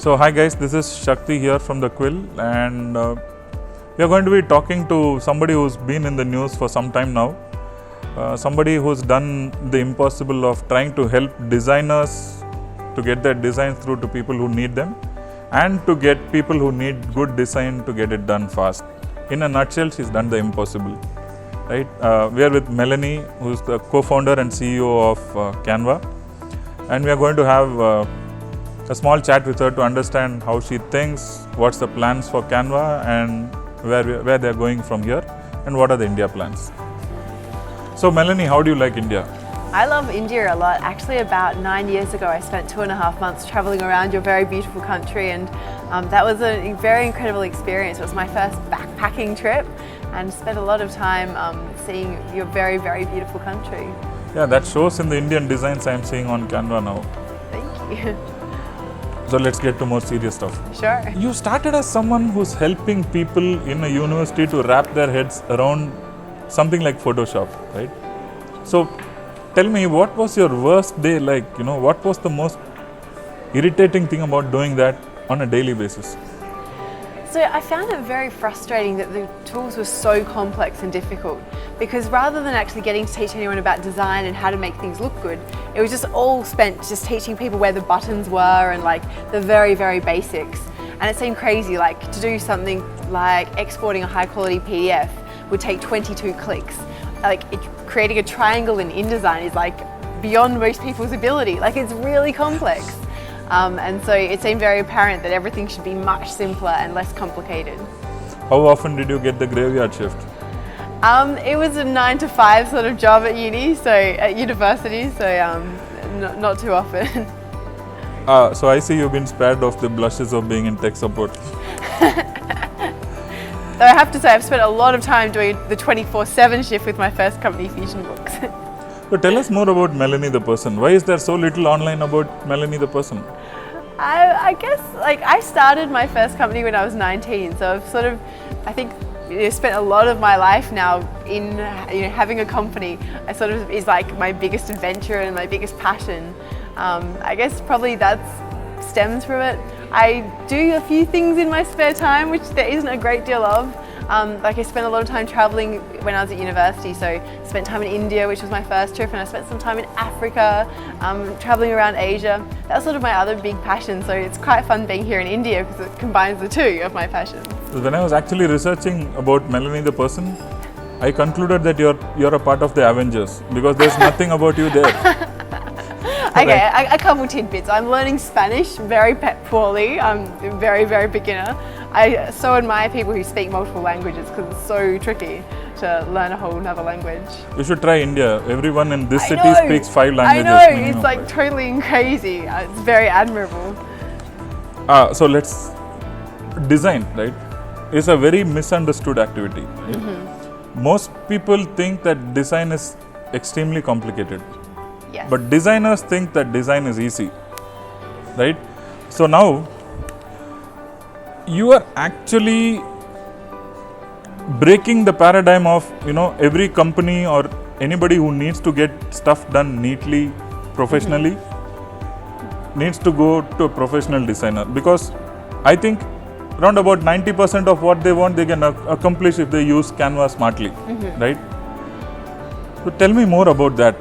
So hi guys, this is Shakthi here from the Quill, and we are going to be talking to somebody who's been in the news for some time now. Somebody who's done the impossible of trying to help designers to get their designs through to people who need them, and to get people who need good design to get it done fast. In a nutshell, she's done the impossible. Right? We are with Melanie, who's the co-founder and CEO of Canva, and we are going to have a small chat with her to understand how she thinks, what's the plans for Canva, and where they're going from here, and what are the India plans. So Melanie, how do you like India? I love India a lot. Actually, about 9 years ago, I spent 2.5 months traveling around your very beautiful country, and that was a very incredible experience. It was my first backpacking trip, and spent a lot of time seeing your very, very beautiful country. Yeah, that shows in the Indian designs I'm seeing on Canva now. Thank you. So let's get to more serious stuff. Sure. You started as someone who's helping people in a university to wrap their heads around something like Photoshop, right? So tell me, what was your worst day like? What was the most irritating thing about doing that on a daily basis? So I found it very frustrating that the tools were so complex and difficult, because rather than actually getting to teach anyone about design and how to make things look good, it was just all spent just teaching people where the buttons were and like the very, very basics. And it seemed crazy, like to do something like exporting a high quality PDF would take 22 clicks. Creating a triangle in InDesign is like beyond most people's ability. Like, it's really complex. And so it seemed very apparent that everything should be much simpler and less complicated. How often did you get the graveyard shift? It was a 9 to 5 sort of job at university, so not too often. So I see you've been spared of the blushes of being in tech support. Though I have to say, I've spent a lot of time doing the 24/7 shift with my first company, Fusion Books. So tell us more about Melanie the person. Why is there so little online about Melanie the person? I guess I started my first company when I was 19, so I've spent a lot of my life now in having a company. Is like my biggest adventure and my biggest passion. I guess probably that stems from it. I do a few things in my spare time, which there isn't a great deal of. I spent a lot of time traveling when I was at university, so I spent time in India, which was my first trip, and I spent some time in Africa, traveling around Asia. That's sort of my other big passion, so it's quite fun being here in India because it combines the two of my passions. When I was actually researching about Melanie the person, I concluded that you're a part of the Avengers, because there's nothing about you there. Okay, a couple tidbits. I'm learning Spanish very poorly. I'm very, very beginner. I so admire people who speak multiple languages because it's so tricky to learn a whole another language. You should try India. Everyone in this city speaks 5 languages. I know, it's like totally crazy. It's very admirable. So let's design, right? Is a very misunderstood activity. Right? Mm-hmm. Most people think that design is extremely complicated. Yes. But designers think that design is easy, right? So now you are actually breaking the paradigm of every company or anybody who needs to get stuff done neatly, professionally, needs to go to a professional designer, because I think around about 90% of what they want they can accomplish if they use Canva smartly, right? So tell me more about that.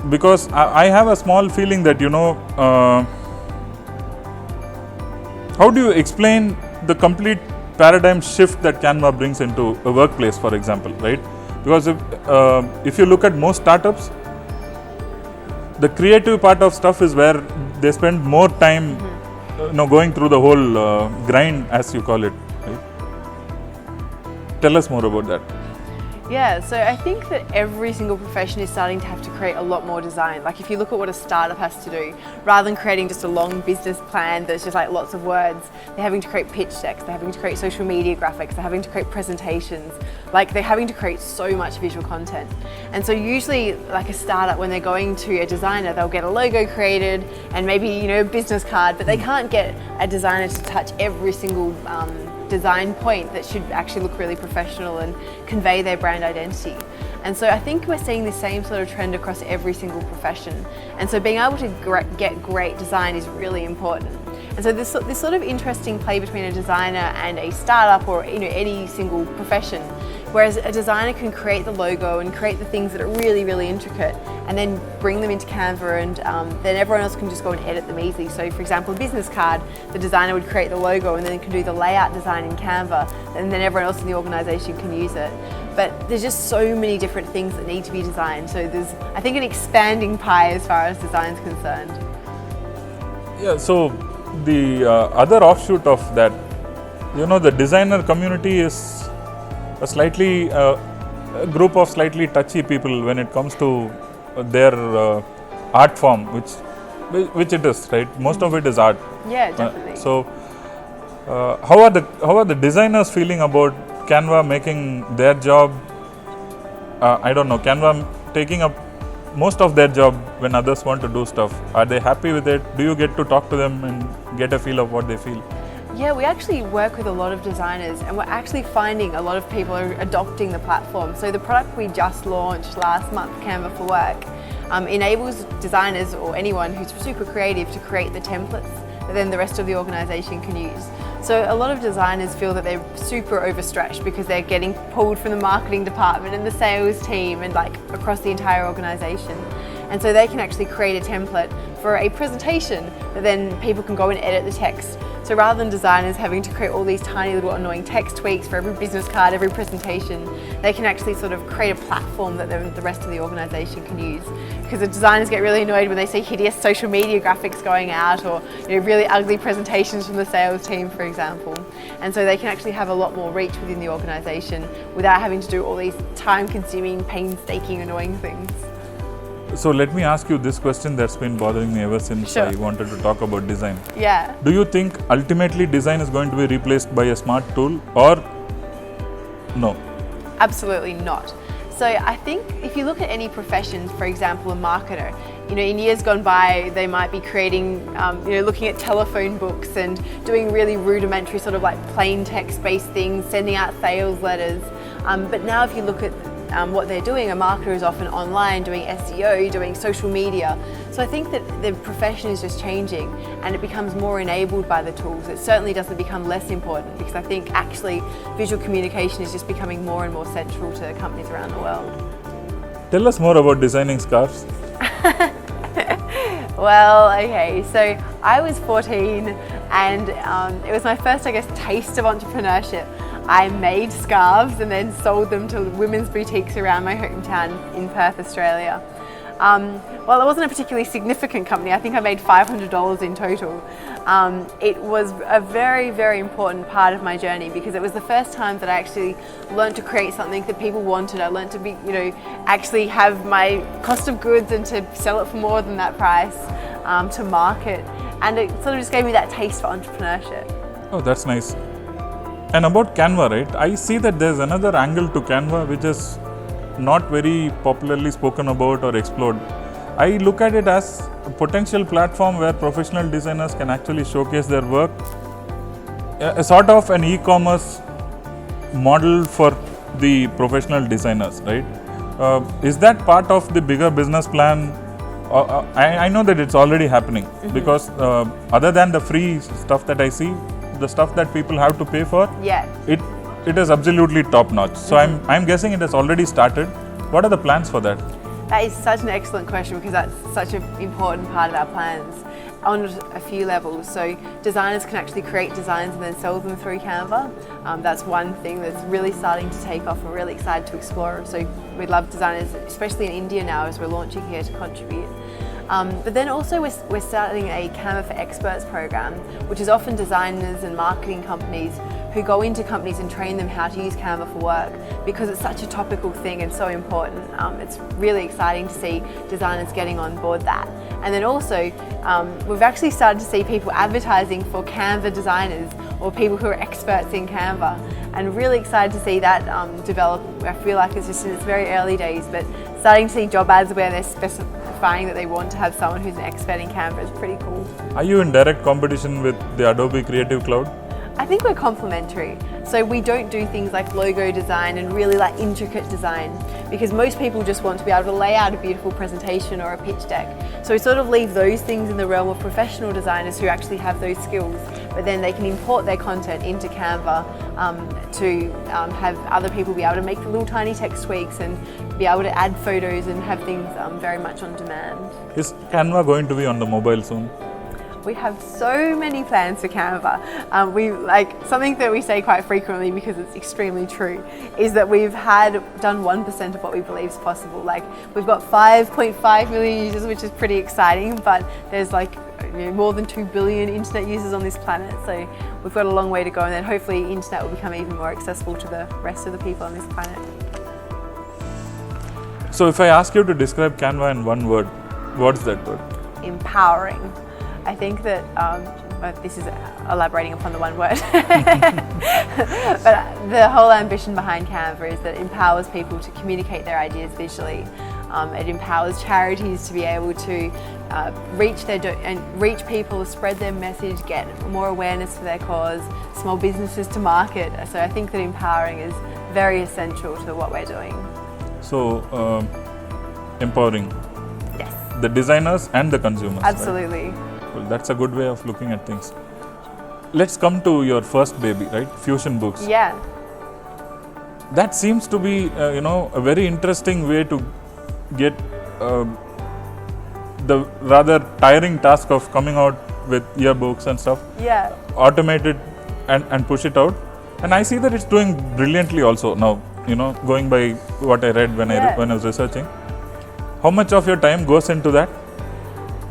Because I have a small feeling that, how do you explain the complete paradigm shift that Canva brings into a workplace, for example, right? Because if you look at most startups, the creative part of stuff is where they spend more time, going through the whole grind, as you call it, right? Tell us more about that. Yeah, so I think that every single profession is starting to have to create a lot more design. Like, if you look at what a startup has to do, rather than creating just a long business plan that's just like lots of words, they're having to create pitch decks, they're having to create social media graphics, they're having to create presentations, like they're having to create so much visual content. And so usually, like a startup, when they're going to a designer, they'll get a logo created and maybe, a business card, but they can't get a designer to touch every single design point that should actually look really professional and convey their brand identity. And so I think we're seeing the same sort of trend across every single profession. And so being able to get great design is really important. And so this sort of interesting play between a designer and a startup or any single profession, whereas a designer can create the logo and create the things that are really, really intricate and then bring them into Canva, and then everyone else can just go and edit them easily. So for example, a business card, the designer would create the logo and then can do the layout design in Canva, and then everyone else in the organisation can use it. But there's just so many different things that need to be designed. So there's, I think, an expanding pie as far as design is concerned. Yeah, so the other offshoot of that, the designer community is a slightly a group of slightly touchy people when it comes to their art form, which it is, right? Most of it is art. Yeah, definitely. So how are the designers feeling about Canva making their job? I don't know, Canva taking up most of their job when others want to do stuff. Are they happy with it? Do you get to talk to them and get a feel of what they feel? Yeah, we actually work with a lot of designers, and we're actually finding a lot of people are adopting the platform. So the product we just launched last month, Canva for Work, enables designers or anyone who's super creative to create the templates that then the rest of the organisation can use. So a lot of designers feel that they're super overstretched because they're getting pulled from the marketing department and the sales team and across the entire organisation. And so they can actually create a template for a presentation that then people can go and edit the text. So rather than designers having to create all these tiny little annoying text tweaks for every business card, every presentation, they can actually sort of create a platform that the rest of the organisation can use. Because the designers get really annoyed when they see hideous social media graphics going out, or really ugly presentations from the sales team, for example. And so they can actually have a lot more reach within the organisation without having to do all these time-consuming, painstaking, annoying things. So let me ask you this question that's been bothering me ever since Sure. I wanted to talk about design. Yeah. Do you think ultimately design is going to be replaced by a smart tool, or no? Absolutely not. So I think if you look at any profession, for example, a marketer, in years gone by, they might be creating, looking at telephone books and doing really rudimentary sort of plain text-based things, sending out sales letters. But now if you look at what they're doing, a marketer is often online doing SEO, doing social media. So I think that the profession is just changing and it becomes more enabled by the tools. It certainly doesn't become less important, because I think actually visual communication is just becoming more and more central to companies around the world. Tell us more about designing scarves. Well, okay, so I was 14 and it was my first, taste of entrepreneurship. I made scarves and then sold them to women's boutiques around my hometown in Perth, Australia. Well, it wasn't a particularly significant company. I think I made $500 in total. It was a very, very important part of my journey, because it was the first time that I actually learned to create something that people wanted. I learned to be, actually have my cost of goods and to sell it for more than that price, to market. And it sort of just gave me that taste for entrepreneurship. Oh, that's nice. And about Canva, right? I see that there's another angle to Canva which is not very popularly spoken about or explored. I look at it as a potential platform where professional designers can actually showcase their work, a sort of an e-commerce model for the professional designers, right? Is that part of the bigger business plan? I know that it's already happening, because other than the free stuff that I see, the stuff that people have to pay for, it is absolutely top notch. So I'm guessing it has already started. What are the plans for that? That is such an excellent question, because that's such an important part of our plans on a few levels. So designers can actually create designs and then sell them through Canva. That's one thing that's really starting to take off. We're really excited to explore. So we'd love designers, especially in India now as we're launching here, to contribute. But then also we're starting a Canva for Experts program, which is often designers and marketing companies who go into companies and train them how to use Canva for Work, because it's such a topical thing and so important. It's really exciting to see designers getting on board that. And then also, we've actually started to see people advertising for Canva designers or people who are experts in Canva, and really excited to see that develop. I feel like it's just in its very early days, but starting to see job ads where they're specifying that they want to have someone who's an expert in Canva is pretty cool. Are you in direct competition with the Adobe Creative Cloud? I think we're complementary. So we don't do things like logo design and really like intricate design, because most people just want to be able to lay out a beautiful presentation or a pitch deck. So we sort of leave those things in the realm of professional designers who actually have those skills, but then they can import their content into Canva to have other people be able to make the little tiny text tweaks and be able to add photos and have things very much on demand. Is Canva going to be on the mobile soon? We have so many plans for Canva. We like something that we say quite frequently because it's extremely true is that we've done 1% of what we believe is possible. Like we've got 5.5 million users, which is pretty exciting, but there's like more than 2 billion internet users on this planet. So we've got a long way to go, and then hopefully internet will become even more accessible to the rest of the people on this planet. So if I ask you to describe Canva in one word, what's that word? Empowering. I think that this is elaborating upon the one word, but the whole ambition behind Canva is that it empowers people to communicate their ideas visually. It empowers charities to be able to reach people, spread their message, get more awareness for their cause, small businesses to market. So I think that empowering is very essential to what we're doing. So empowering. Yes. The designers and the consumers. Absolutely. Right? Well, that's a good way of looking at things. Let's come to your first baby, right? Fusion Books. Yeah. That seems to be, a very interesting way to get the rather tiring task of coming out with yearbooks and stuff. Yeah. Automate it and push it out. And I see that it's doing brilliantly also now, going by what I read when I was researching. How much of your time goes into that?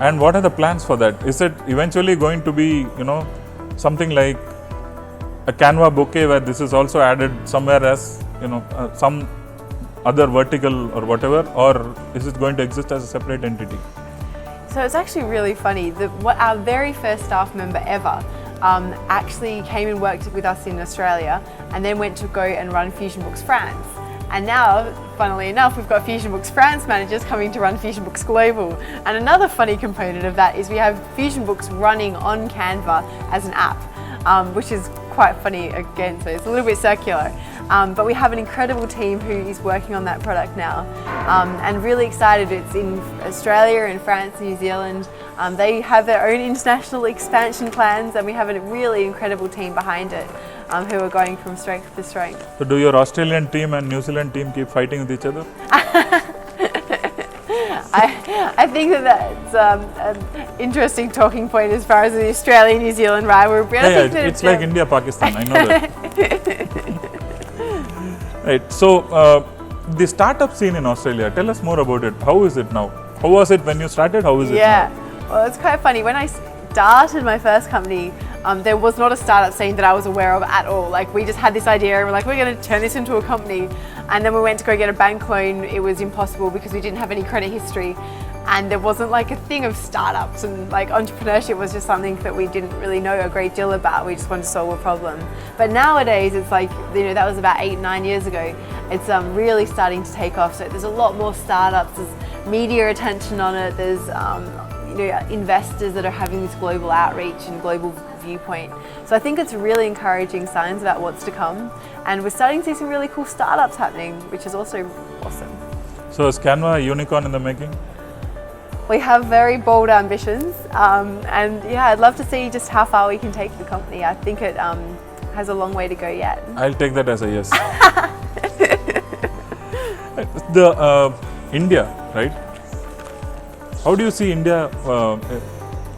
And what are the plans for that? Is it eventually going to be, something like a Canva bouquet where this is also added somewhere as, some other vertical or whatever, or is it going to exist as a separate entity? So it's actually really funny. Our very first staff member ever actually came and worked with us in Australia and then went to go and run Fusion Books France. And now, funnily enough, we've got Fusion Books France managers coming to run Fusion Books Global. And another funny component of that is we have Fusion Books running on Canva as an app, which is quite funny again, so it's a little bit circular. But we have an incredible team who is working on that product now, and really excited. It's in Australia and France and New Zealand. They have their own international expansion plans, and we have a really incredible team behind it who are going from strength to strength. So do your Australian team and New Zealand team keep fighting with each other? I think that's an interesting talking point as far as the Australia-New Zealand rivalry. It's like India-Pakistan, I know that. Right, so the startup scene in Australia, tell us more about it. How is it now? How was it when you started? How is it now? Yeah, well, it's quite funny. When I started my first company, there was not a startup scene that I was aware of at all. Like, we just had this idea and we're like, we're going to turn this into a company. And then we went to go get a bank loan. It was impossible because we didn't have any credit history. And there wasn't like a thing of startups, and like entrepreneurship was just something that we didn't really know a great deal about. We just wanted to solve a problem. But nowadays it's like, that was about 8-9 years ago. It's really starting to take off. So there's a lot more startups, there's media attention on it, there's investors that are having this global outreach and global viewpoint. So I think it's really encouraging signs about what's to come. And we're starting to see some really cool startups happening, which is also awesome. So is Canva a unicorn in the making? We have very bold ambitions, and yeah, I'd love to see just how far we can take the company. I think it has a long way to go yet. I'll take that as a yes. India, right? How do you see India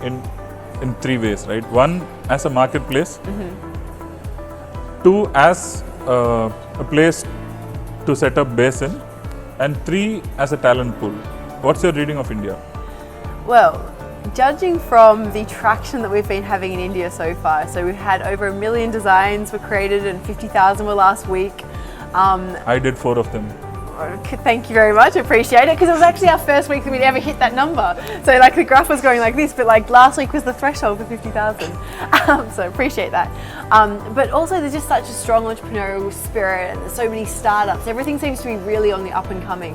in three ways, right? One, as a marketplace. Mm-hmm. Two, as a place to set up base in. And three, as a talent pool. What's your reading of India? Well, judging from the traction that we've been having in India so far, so we've had over 1 million designs were created and 50,000 were last week. I did 4 of them. Thank you very much, appreciate it, because it was actually our first week that we'd ever hit that number. So like the graph was going like this, but like last week was the threshold for 50,000. So appreciate that. But also there's just such a strong entrepreneurial spirit and there's so many startups. Everything seems to be really on the up and coming,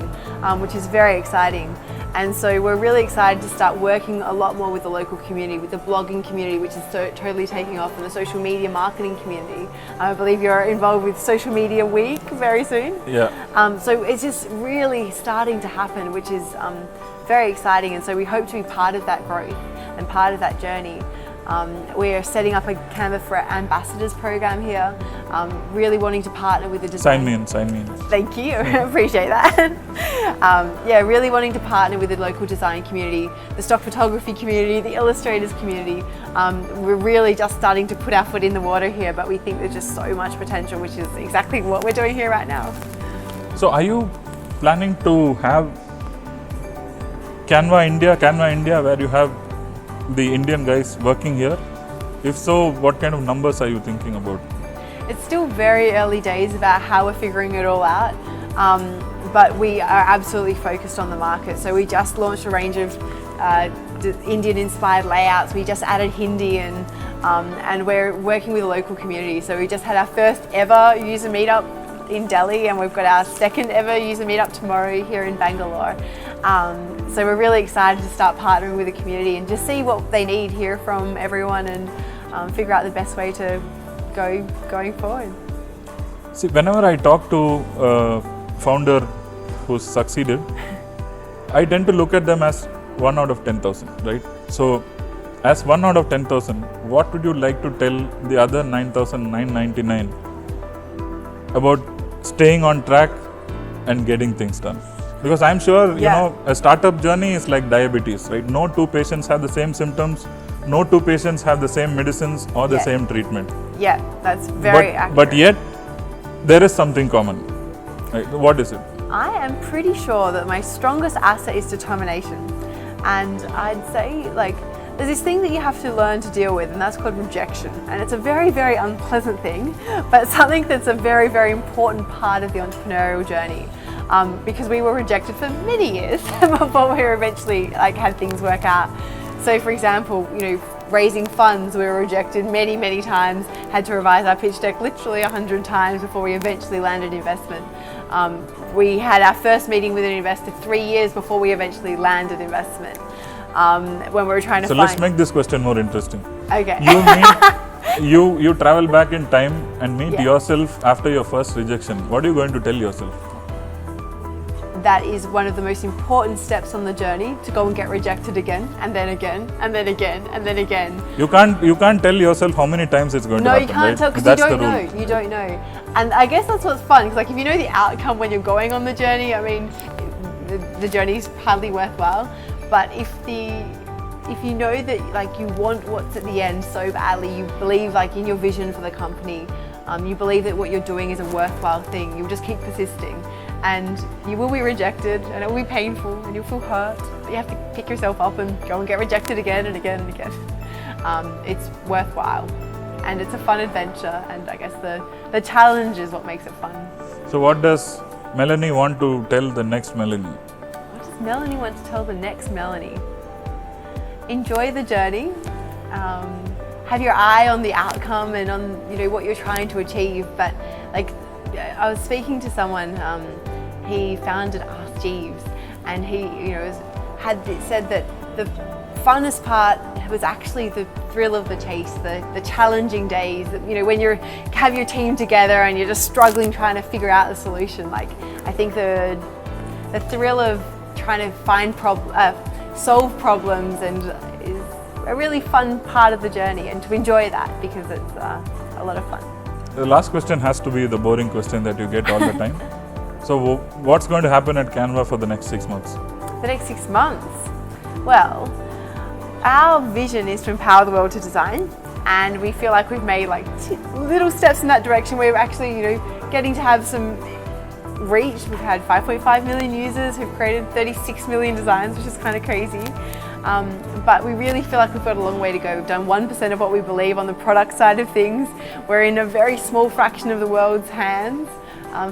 which is very exciting. And so we're really excited to start working a lot more with the local community, with the blogging community, which is totally taking off, and the social media marketing community. I believe you're involved with Social Media Week very soon. Yeah. So it's just really starting to happen, which is very exciting. And so we hope to be part of that growth and part of that journey. We're setting up a Canva for Ambassadors program here, really wanting to partner with the design. Sign me in. Thank you, appreciate that. Yeah, really wanting to partner with the local design community, the stock photography community, the illustrators community. We're really just starting to put our foot in the water here, but we think there's just so much potential, which is exactly what we're doing here right now. So are you planning to have Canva India, where you have the Indian guys working here? If so, what kind of numbers are you thinking about? It's still very early days about how we're figuring it all out, but we are absolutely focused on the market. So we just launched a range of Indian-inspired layouts. We just added Hindi and we're working with a local community. So we just had our first ever user meetup in Delhi, and we've got our second ever user meetup tomorrow here in Bangalore. So we're really excited to start partnering with the community and just see what they need, hear from everyone, and figure out the best way to going forward. See, whenever I talk to a founder who's succeeded, I tend to look at them as 1 out of 10,000, right? So as 1 out of 10,000, what would you like to tell the other 9,999 about staying on track and getting things done? Because I'm sure, you know, a startup journey is like diabetes, right? No two patients have the same symptoms, no two patients have the same medicines or the same treatment. Yeah, that's very accurate. But yet, there is something common. Right? What is it? I am pretty sure that my strongest asset is determination. And I'd say, like, there's this thing that you have to learn to deal with, and that's called rejection. And it's a very, very unpleasant thing, but something that's a very, very important part of the entrepreneurial journey. Because we were rejected for many years before we were eventually had things work out. So for example, raising funds, we were rejected many, many times, had to revise our pitch deck literally 100 times before we eventually landed investment. We had our first meeting with an investor 3 years before we eventually landed investment. When we were trying to So let's make this question more interesting. Okay. You travel back in time and meet yourself after your first rejection. What are you going to tell yourself? That is one of the most important steps on the journey, to go and get rejected again, and then again, and then again, and then again. You can't tell yourself how many times it's going to happen. No, you can't tell, because you don't know. You don't know. And I guess that's what's fun, because if you know the outcome when you're going on the journey, I mean, the journey is hardly worthwhile. But if you know that you want what's at the end so badly, you believe in your vision for the company, you believe that what you're doing is a worthwhile thing, you'll just keep persisting. And you will be rejected, and it will be painful, and you'll feel hurt, but you have to pick yourself up and go and get rejected again and again and again. It's worthwhile, and it's a fun adventure, and I guess the challenge is what makes it fun. So what does Melanie want to tell the next Melanie? What does Melanie want to tell the next Melanie? Enjoy the journey. Have your eye on the outcome and on what you're trying to achieve, but I was speaking to someone, he founded Ask Jeeves, and he had said that the funnest part was actually the thrill of the chase, the challenging days, when you have your team together and you're just struggling trying to figure out the solution. I think the thrill of trying to solve problems and is a really fun part of the journey, and to enjoy that because it's a lot of fun. The last question has to be the boring question that you get all the time. So what's going to happen at Canva for the next 6 months? The next 6 months? Well, our vision is to empower the world to design, and we feel like we've made little steps in that direction. We're actually, getting to have some reach. We've had 5.5 million users who've created 36 million designs, which is kind of crazy. But we really feel like we've got a long way to go. We've done 1% of what we believe on the product side of things. We're in a very small fraction of the world's hands.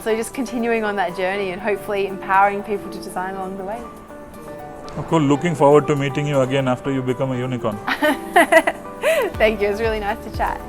So just continuing on that journey and hopefully empowering people to design along the way. Oh, cool. Looking forward to meeting you again after you become a unicorn. Thank you. It was really nice to chat.